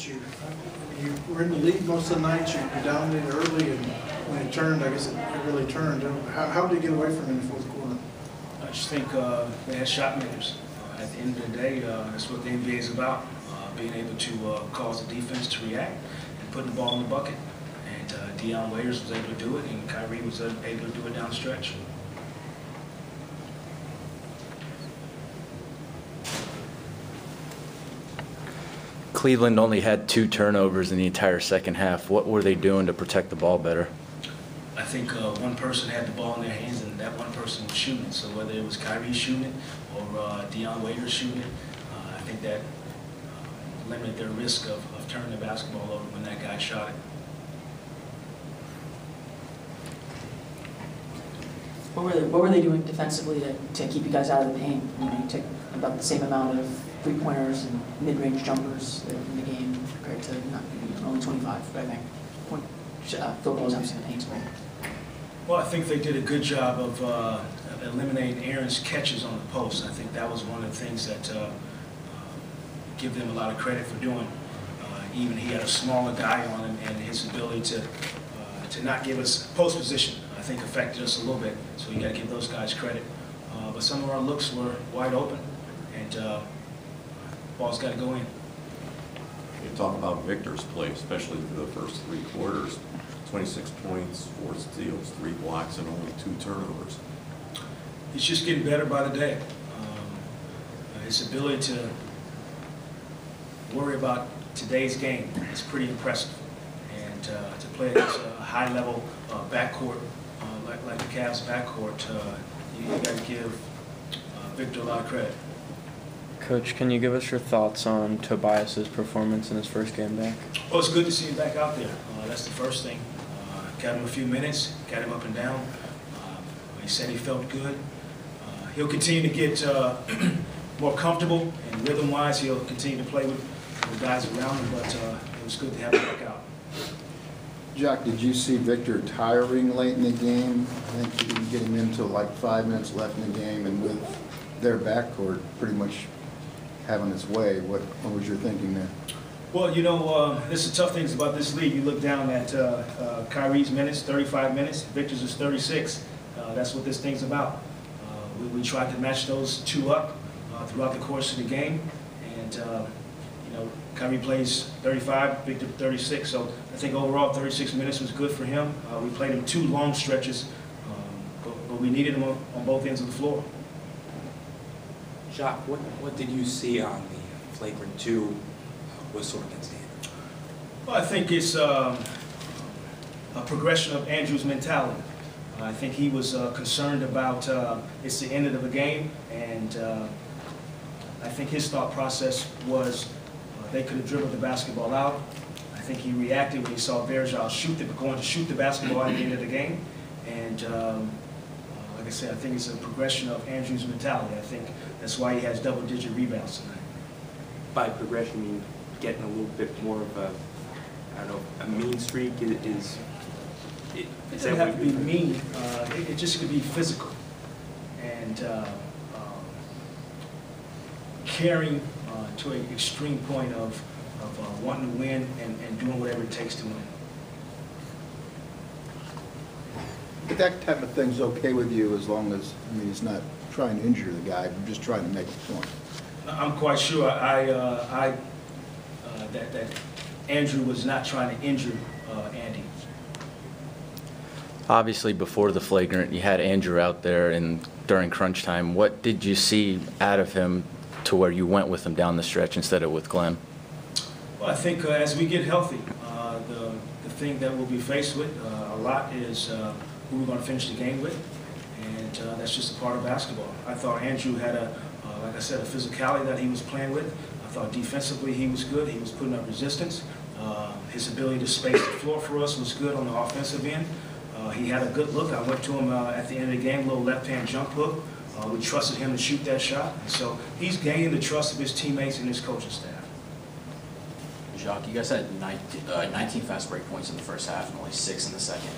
this year. You were in the lead most of the nights. You dominated early, and when it turned, I guess it really turned. How did you get away from it in the fourth quarter? I just think they had shot makers. At the end of the day, that's what the NBA is about, being able to cause the defense to react and putting the ball in the bucket. And Deion Waiters was able to do it, and Kyrie was able to do it down the stretch. Cleveland only had 2 turnovers in the entire second half. What were they doing to protect the ball better? I think one person had the ball in their hands, and that one person was shooting. So whether it was Kyrie shooting it or Deion Waiters shooting it, I think that limited their risk of turning the basketball over when that guy shot it. What were they doing defensively to keep you guys out of the paint? You know, you took about the same amount of three-pointers and mid-range jumpers in the game compared to only 25, I think. Field goals obviously in the paint. Well, I think they did a good job of eliminating Aaron's catches on the post. I think that was one of the things that give them a lot of credit for doing. Even he had a smaller guy on him, and his ability to not give us post position, I think, affected us a little bit. So you got to give those guys credit. But some of our looks were wide open, and ball's got to go in. You talk about Victor's play, especially for the first 3 quarters. 26 points, 4 steals, 3 blocks, and only 2 turnovers. He's just getting better by the day. His ability to worry about today's game is pretty impressive. And to play against a high-level backcourt, like the Cavs backcourt, you got to give Victor a lot of credit. Coach, can you give us your thoughts on Tobias's performance in his first game back? Well, it's good to see him back out there. That's the first thing. Got him a few minutes, got him up and down. He said he felt good. He'll continue to get more comfortable, and rhythm-wise, he'll continue to play with the guys around him, but it was good to have him back out. Jacque, did you see Victor tiring late in the game? I think you didn't get him in until like 5 minutes left in the game, and with their backcourt pretty much having its way, what was your thinking there? Well, you know, this is the tough things about this league. You look down at Kyrie's minutes, 35 minutes. Victor's is 36. That's what this thing's about. We tried to match those 2 up throughout the course of the game. And, you know, Kyrie plays 35, Victor 36. So I think overall 36 minutes was good for him. We played him 2 long stretches, but we needed him on both ends of the floor. Jacque, what did you see on the flagrant 2 whistle against Andrew? Well, I think it's a progression of Andrew's mentality. I think he was concerned about it's the end of the game, and I think his thought process was they could have dribbled the basketball out. I think he reacted when he saw Verjao going to shoot the basketball at the end of the game, and like I said, I think it's a progression of Andrew's mentality. I think that's why he has double-digit rebounds tonight. By progression, you mean getting a little bit more of a, I don't know, a mean streak? It doesn't have to be mean. It just could be physical and carrying to an extreme point of wanting to win and doing whatever it takes to win. But that type of thing's okay with you as long as, I mean, it's not trying to injure the guy, but just trying to make a point. I'm quite sure that Andrew was not trying to injure Andy. Obviously, before the flagrant, you had Andrew out there and during crunch time. What did you see out of him to where you went with him down the stretch instead of with Glenn? Well, I think as we get healthy, the thing that we'll be faced with a lot is who we're going to finish the game with, and that's just a part of basketball. I thought Andrew had like I said, a physicality that he was playing with. I thought defensively he was good. He was putting up resistance. His ability to space the floor for us was good on the offensive end. He had a good look. I went to him at the end of the game, a little left-hand jump hook. We trusted him to shoot that shot. And so he's gaining the trust of his teammates and his coaching staff. Jacque, you guys had 19 fast break points in the first half and only 6 in the second.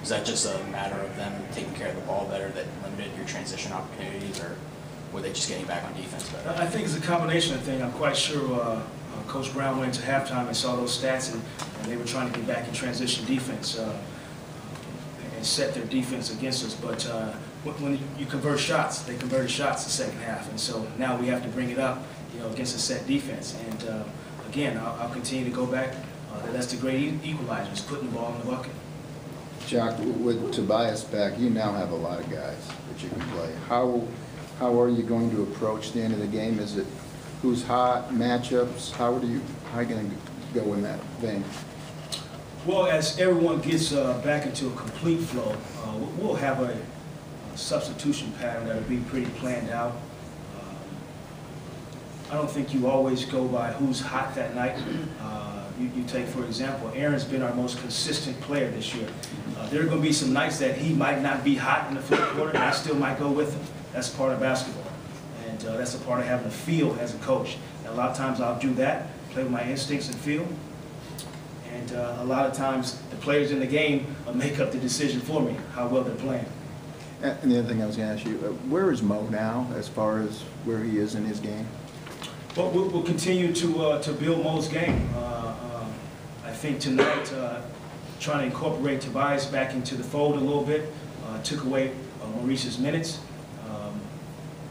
Was that just a matter of them taking care of the ball better that limited your transition opportunities, or were they just getting back on defense better? I think it's a combination of things. I'm quite sure Coach Brown went into halftime and saw those stats, and they were trying to get back in transition defense and set their defense against us. But when you convert shots, they converted shots the second half, and so now we have to bring it up, against a set defense. And again, I'll continue to go back. That's the great equalizer, is putting the ball in the bucket. Jacque, with Tobias back, you now have a lot of guys that you can play. How are you going to approach the end of the game? Is it who's hot, matchups? How are you going to go in that vein? Well, as everyone gets back into a complete flow, we'll have a substitution pattern that'll be pretty planned out. I don't think you always go by who's hot that night. You take, for example, Aaron's been our most consistent player this year. There are going to be some nights that he might not be hot in the fourth quarter, and I still might go with him. That's part of basketball, and that's a part of having a feel as a coach. And a lot of times I'll do that, play with my instincts and feel, and a lot of times the players in the game make up the decision for me, how well they're playing. And the other thing I was going to ask you, where is Mo now as far as where he is in his game? Well, we'll continue to build Mo's game. I think tonight, trying to incorporate Tobias back into the fold a little bit, took away Maurice's minutes.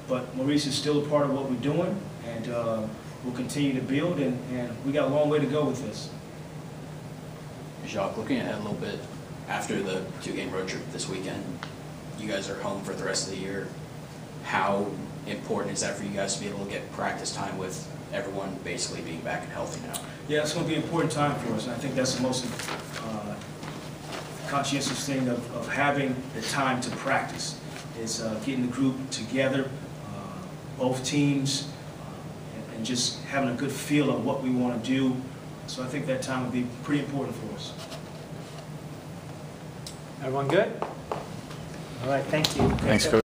But Maurice is still a part of what we're doing, and we'll continue to build, and we got a long way to go with this. Jacque, looking ahead a little bit, after the 2-game road trip this weekend, you guys are home for the rest of the year. How important is that for you guys to be able to get practice time with everyone basically being back and healthy now? Yeah, it's going to be an important time for us, and I think that's the most conscientious thing of having the time to practice, is getting the group together, both teams, and just having a good feel of what we want to do. So I think that time will be pretty important for us. Everyone good? All right, thank you. Thanks, Coach.